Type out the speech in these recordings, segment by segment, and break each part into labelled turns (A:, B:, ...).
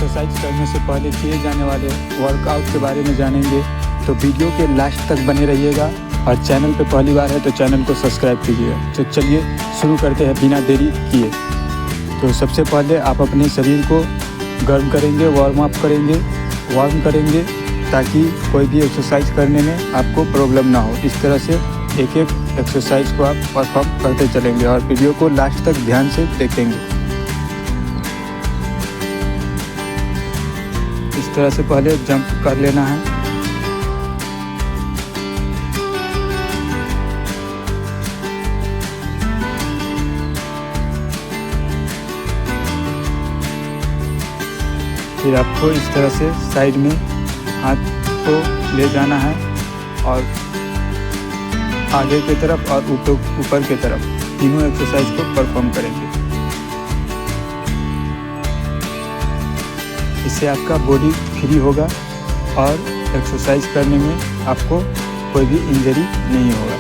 A: Exercise करने से पहले किए जाने वाले वर्कआउट के बारे में जानेंगे, तो वीडियो के लास्ट तक बने रहिएगा। और चैनल पे पहली बार है तो चैनल को सब्सक्राइब कीजिएगा। तो चलिए शुरू करते हैं बिना देरी किए। तो सबसे पहले आप अपने शरीर को गर्म करेंगे, वार्म करेंगे ताकि कोई भी एक्सरसाइज करने में आपको प्रॉब्लम ना हो। इस तरह से एक एक एक्सरसाइज को आप परफॉर्म करते चलेंगे और वीडियो को लास्ट तक ध्यान से देखेंगे। इस तरह से पहले जंप कर लेना है। फिर आपको इस तरह से साइड में हाथ को ले जाना है और आगे की तरफ और ऊपर की तरफ तीनों एक्सरसाइज को परफॉर्म करेंगे। इससे आपका बॉडी फ्री होगा और एक्सरसाइज करने में आपको कोई भी इंजरी नहीं होगा।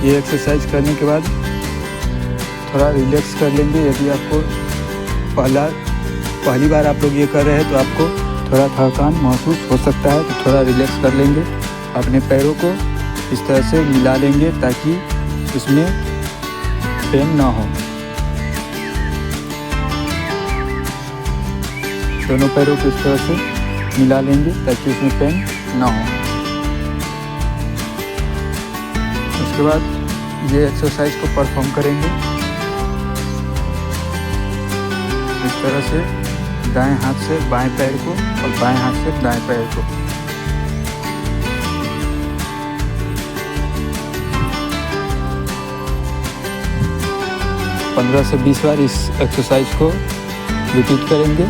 A: ये एक्सरसाइज करने के बाद थोड़ा रिलैक्स कर लेंगे। यदि आपको पहली बार आप लोग ये कर रहे हैं तो आपको थोड़ा थकान महसूस हो सकता है, तो थोड़ा रिलैक्स कर लेंगे। अपने पैरों को इस तरह से मिला लेंगे ताकि उसमें पेन ना हो। दोनों पैरों को इस तरह से मिला लेंगे ताकि उसमें पेन ना हो। उसके बाद ये एक्सरसाइज को परफॉर्म करेंगे इस तरह से, दाएं हाथ से बाएं पैर को और बाएं हाथ से दाएं पैर को। पंद्रह से 20 बार इस एक्सरसाइज को रिपीट करेंगे।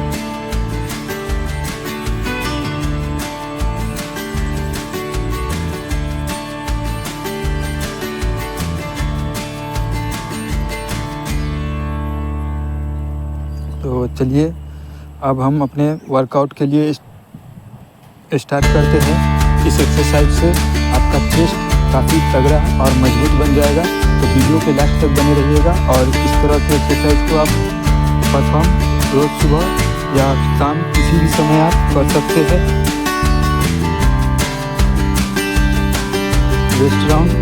A: तो चलिए अब हम अपने वर्कआउट के लिए स्टार्ट करते हैं। इस एक्सरसाइज से आपका चेस्ट काफ़ी तगड़ा और मजबूत बन जाएगा। तो वीडियो के लास्ट तक बने रहिएगा और इस तरह के एक्सरसाइज को आप परफॉर्म रोज़ सुबह या शाम किसी भी समय आप कर सकते हैं। वेस्ट राउंड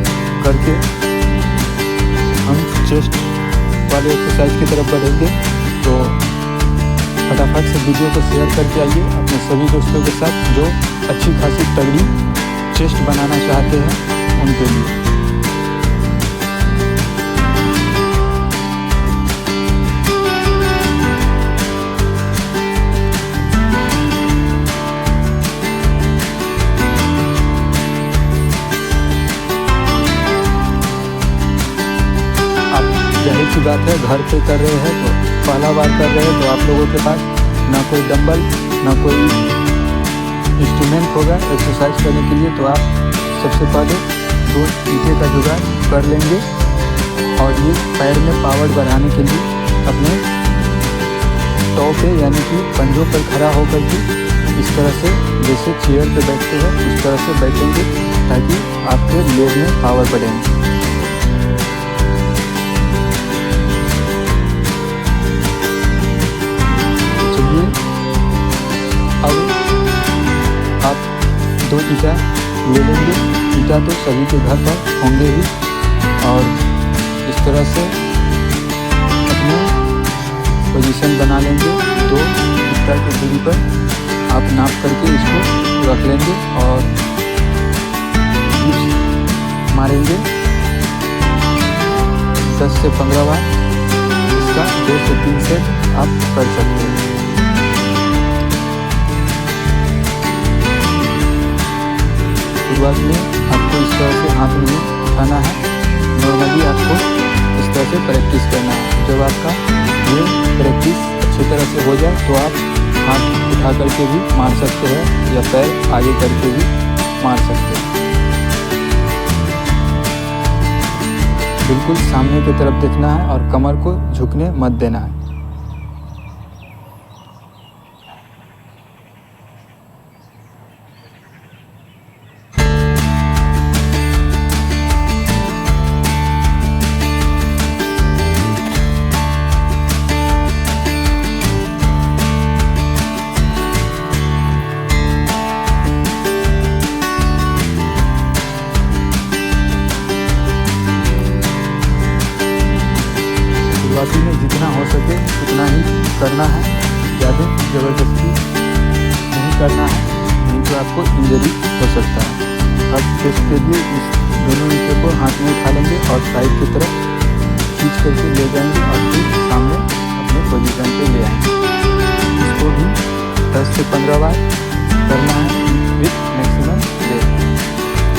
A: करके हम चेस्ट वाले एक्सरसाइज की तरफ बढ़ेंगे। तो फटाफट से वीडियो को शेयर करके आइए अपने सभी दोस्तों के साथ जो अच्छी खासी तगड़ी चेस्ट बनाना चाहते हैं उनके लिए। जाहिर सी बात है, घर पे कर रहे हैं तो पहला बार कर रहे हैं तो आप लोगों के पास ना कोई डंबल ना कोई इंस्ट्रूमेंट होगा एक्सरसाइज करने के लिए। तो आप सबसे पहले 2 ईंटें का जुगाड़ कर लेंगे और ये पैर में पावर बढ़ाने के लिए अपने टॉ पे यानी कि पंजों पर खड़ा होकर के इस तरह से जैसे चेयर पे बैठते हैं उस तरह से बैठेंगे ताकि आपके लेग में पावर बढ़ेंगे। अब आप 2 ईंटा ले लेंगे। ईंटा तो सभी के घर पर होंगे ही और इस तरह से अपने पोजीशन बना लेंगे। 2 ईंटा की दूरी पर आप नाप करके इसको रख लेंगे और मारेंगे 10 से 15 बार। इसका 2 से 3 सेट आप कर सकते हैं। शुरुआत में आपको इस तरह से हाथ में उठाना है। नॉर्मली आपको इस तरह से प्रैक्टिस करना है। जब आपका ये प्रैक्टिस अच्छी तरह से हो जाए तो आप हाथ उठा करके भी मार सकते हैं या पैर आगे करके भी मार सकते हैं। बिल्कुल सामने की तरफ देखना है और कमर को झुकने मत देना है। करना है, नहीं तो आपको इंजरी हो सकता है। अब चेस्ट के लिए इस दोनों हिस्से को हाथ में उठा लेंगे और साइड की तरफ खींच करके ले जाएंगे और फिर सामने अपने पोजीशन पे ले आएंगे। इसको भी 10 से 15 बार करना है विथ मैक्सिमम वेट।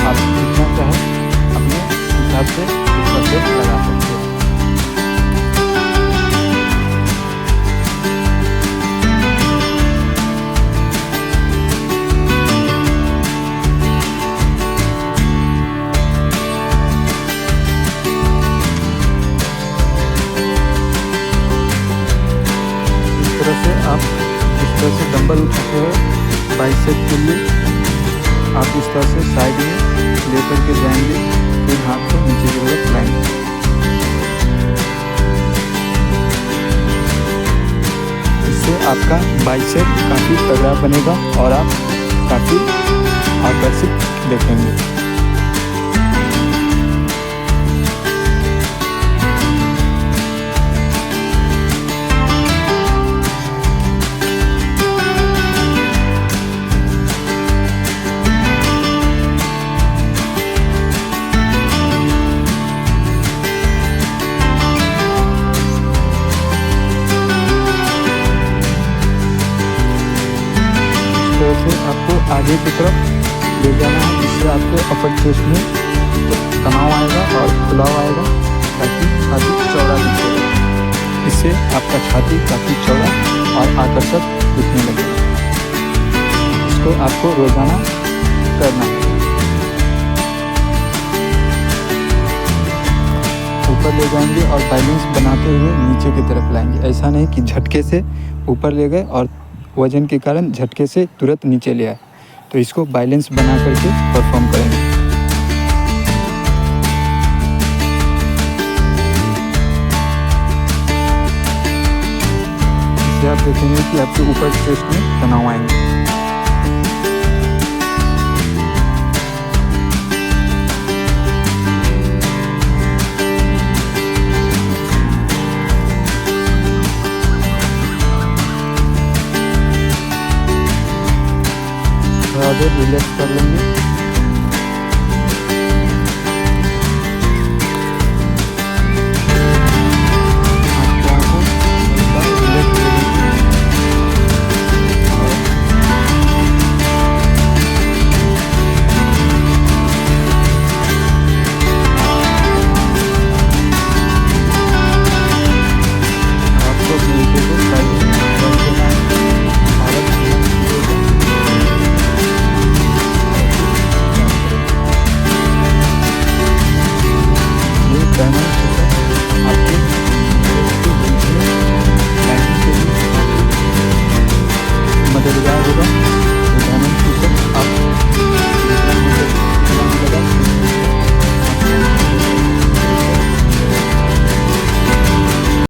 A: आप जितना चाहे अपने हिसाब से इसका वेट लगा सकते हैं। आप इस तरह से डंबल उठाते हुए बाइसेप के लिए आप इस तरह से साइड में लेकर के जाएंगे, फिर हाथ को नीचे की तरफ लाएंगे। इससे आपका बाइसेप काफ़ी तगड़ा बनेगा और आप काफ़ी आकर्षित देखेंगे। से आपको आगे की तरफ ले जाना है, जिससे आपको अपर चेस्ट में तनाव आएगा और खुलाव आएगा, ताकि छाती चौड़ा दिखेगा। इससे आपका छाती काफ़ी चौड़ा और आकर्षक दिखने लगेगा। इसको आपको रोजाना करना है। ऊपर ले जाएंगे और बैलेंस बनाते हुए नीचे की तरफ लाएंगे। ऐसा नहीं कि झटके से ऊपर ले गए और वजन के कारण झटके से तुरंत नीचे ले आए। तो इसको बैलेंस बना करके परफॉर्म करेंगे। इससे आप देखेंगे कि आपके ऊपर चेस्ट में तनाव आएंगे। थोड़ा देर रिलैक्स कर लेंगे।